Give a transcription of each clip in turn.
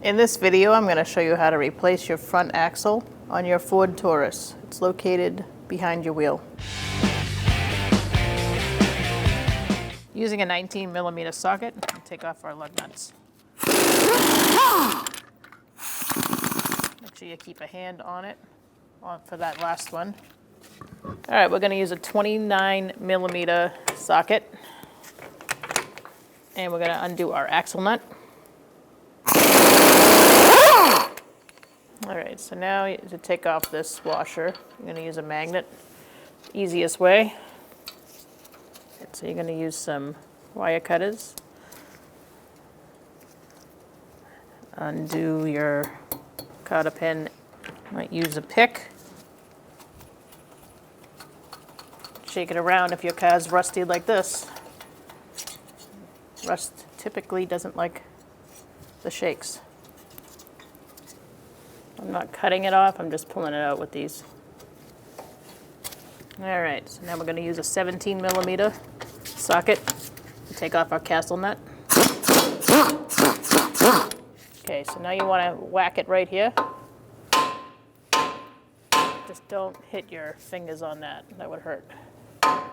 In this video, I'm going to show you how to replace your front axle on your Ford Taurus. It's located behind your wheel. Using a 19mm socket, I'll take off our lug nuts. Make sure you keep a hand on it for that last one. All right, we're going to use a 29mm socket, and we're going to undo our axle nut. All right, so now to take off this washer, I'm going to use a magnet. Easiest way. So you're going to use some wire cutters. Undo your cotter pin. Might use a pick. Shake it around if your car's rusty like this. Rust typically doesn't like the shakes. I'm not cutting it off, I'm just pulling it out with these. All right, so now we're going to use a 17mm socket to take off our castle nut. Okay, so now you want to whack it right here. Just don't hit your fingers on that, that would hurt. I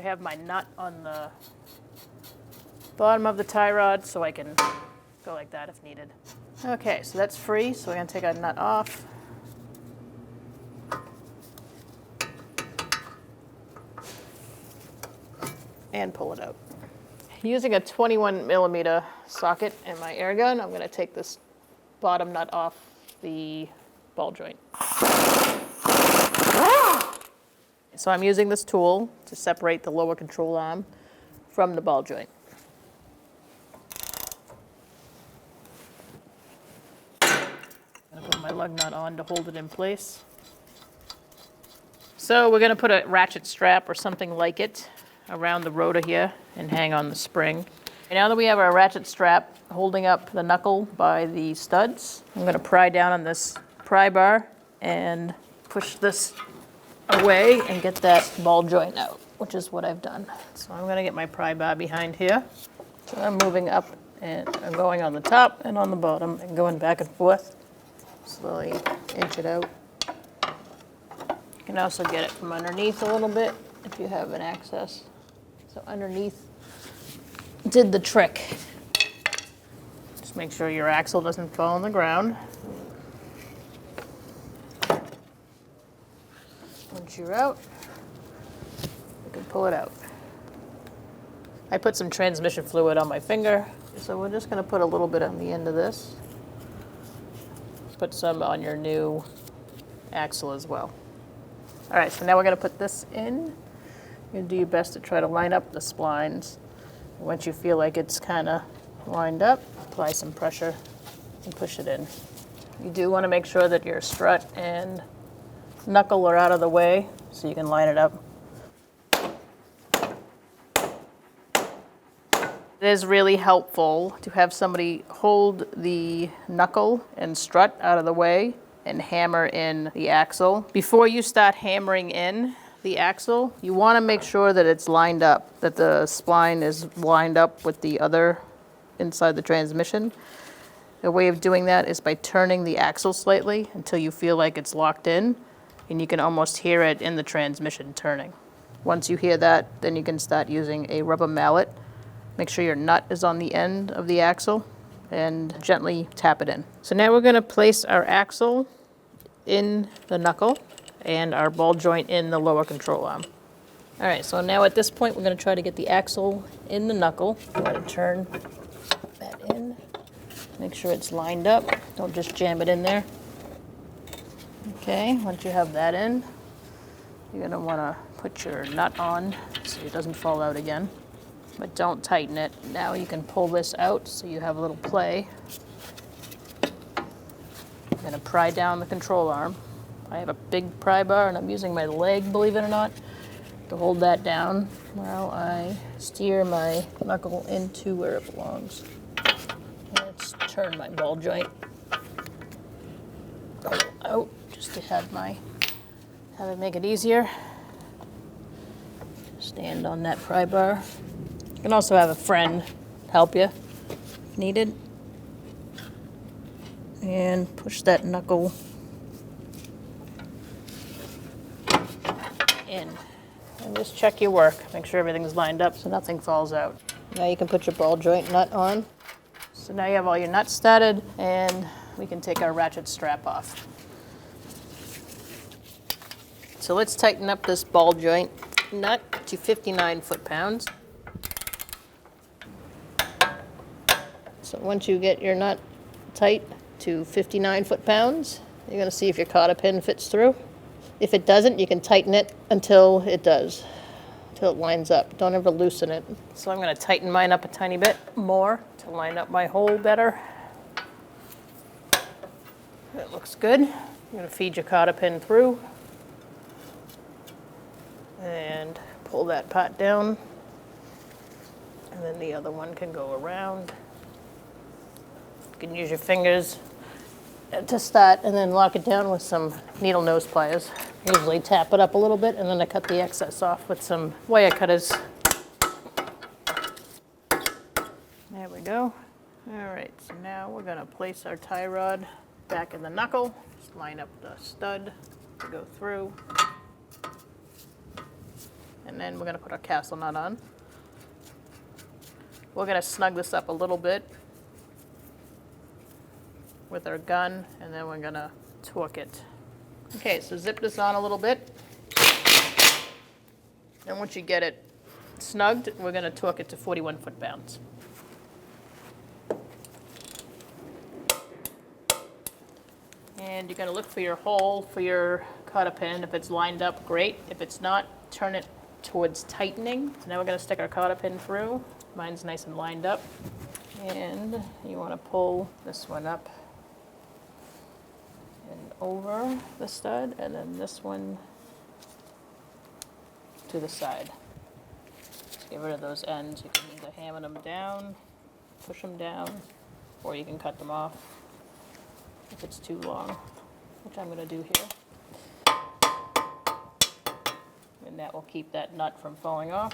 have my nut on the bottom of the tie rod so I can go like that if needed. Okay, so that's free, so we're going to take our nut off. And pull it out. Using a 21mm socket and my air gun, I'm going to take this bottom nut off the ball joint. So I'm using this tool to separate the lower control arm from the ball joint. I'm going to put my lug nut on to hold it in place. So we're going to put a ratchet strap or something like it around the rotor here and hang on the spring. And now that we have our ratchet strap holding up the knuckle by the studs, I'm going to pry down on this pry bar and push this away and get that ball joint out, which is what I've done. So I'm going to get my pry bar behind here. So I'm moving up and I'm going on the top and on the bottom and going back and forth. Slowly inch it out. You can also get it from underneath a little bit if you have an access. So underneath did the trick. Just make sure your axle doesn't fall on the ground. Once you're out, you can pull it out. I put some transmission fluid on my finger, so we're just going to put a little bit on the end of this. Put some on your new axle as well. All right, so now we're going to put this in. You're going to do your best to try to line up the splines. Once you feel like it's kind of lined up, apply some pressure and push it in. You do want to make sure that your strut and knuckle are out of the way so you can line it up. It is really helpful to have somebody hold the knuckle and strut out of the way and hammer in the axle. Before you start hammering in the axle, you want to make sure that it's lined up, that the spline is lined up with the other inside the transmission. The way of doing that is by turning the axle slightly until you feel like it's locked in, and you can almost hear it in the transmission turning. Once you hear that, then you can start using a rubber mallet. Make sure your nut is on the end of the axle and gently tap it in. So now we're going to place our axle in the knuckle and our ball joint in the lower control arm. All right, so now at this point we're going to try to get the axle in the knuckle. You want to turn that in. Make sure it's lined up. Don't just jam it in there. Okay, once you have that in, you're going to want to put your nut on so it doesn't fall out again. But don't tighten it. Now you can pull this out so you have a little play. I'm going to pry down the control arm. I have a big pry bar and I'm using my leg, believe it or not, to hold that down while I steer my knuckle into where it belongs. Let's turn my ball joint out just to have it make it easier. Stand on that pry bar. You can also have a friend help you. if needed. And push that knuckle in. And just check your work. Make sure everything's lined up so nothing falls out. Now you can put your ball joint nut on. So now you have all your nuts started, and we can take our ratchet strap off. So let's tighten up this ball joint nut to 59 foot-pounds. So once you get your nut tight to 59 foot-pounds, you're going to see if your cotter pin fits through. If it doesn't, you can tighten it until it does, until it lines up. Don't ever loosen it. So I'm going to tighten mine up a tiny bit more to line up my hole better. That looks good. You're going to feed your cotter pin through and pull that part down, and then the other one can go around. You can use your fingers to start and then lock it down with some needle nose pliers. Usually tap it up a little bit, and then I cut the excess off with some wire cutters. There we go. All right, so now we're going to place our tie rod back in the knuckle. Just line up the stud to go through. And then we're going to put our castle nut on. We're going to snug this up a little bit with our gun, and then we're going to torque it. Okay, so zip this on a little bit. And once you get it snugged, we're going to torque it to 41 foot-pounds. And you're going to look for your hole for your cotter pin. If it's lined up, great. If it's not, turn it towards tightening. So now we're going to stick our cotter pin through. Mine's nice and lined up. And you want to pull this one up and over the stud, and then this one to the side. Just get rid of those ends. You can either hammer them down, push them down, or you can cut them off if it's too long, which I'm going to do here. And that will keep that nut from falling off.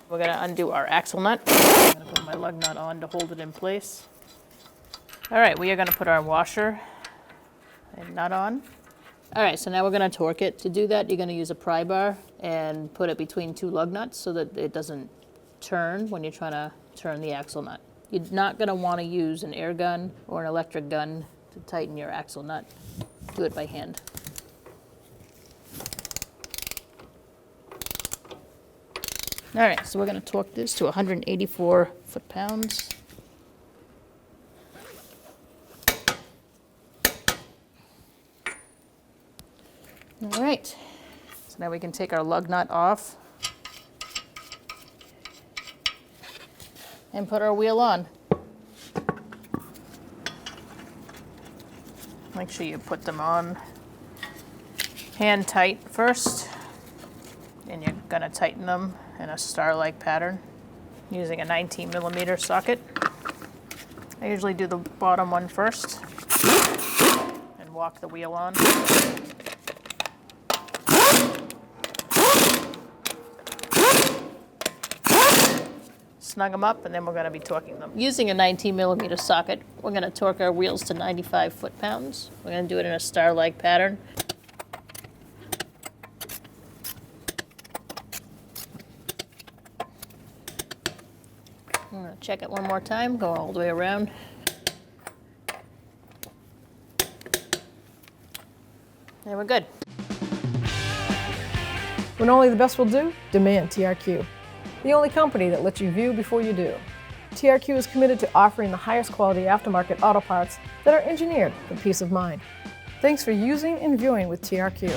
We're going to undo our axle nut. I'm going to put my lug nut on to hold it in place. All right, we are going to put our washer and nut on. All right, so now we're going to torque it. To do that, you're going to use a pry bar and put it between two lug nuts so that it doesn't turn when you're trying to turn the axle nut. You're not going to want to use an air gun or an electric gun to tighten your axle nut. Do it by hand. All right, so we're going to torque this to 184 foot-pounds. All right, so now we can take our lug nut off and put our wheel on. Make sure you put them on hand tight first, and you're going to tighten them in a star-like pattern using a 19mm socket. I usually do the bottom one first and walk the wheel on. Snug them up, and then we're going to be torquing them. Using a 19mm socket, we're going to torque our wheels to 95 foot-pounds. We're going to do it in a star-like pattern. I'm going to check it one more time, go all the way around. There we're good. When only the best will do, demand TRQ. The only company that lets you view before you do. TRQ is committed to offering the highest quality aftermarket auto parts that are engineered for peace of mind. Thanks for using and viewing with TRQ.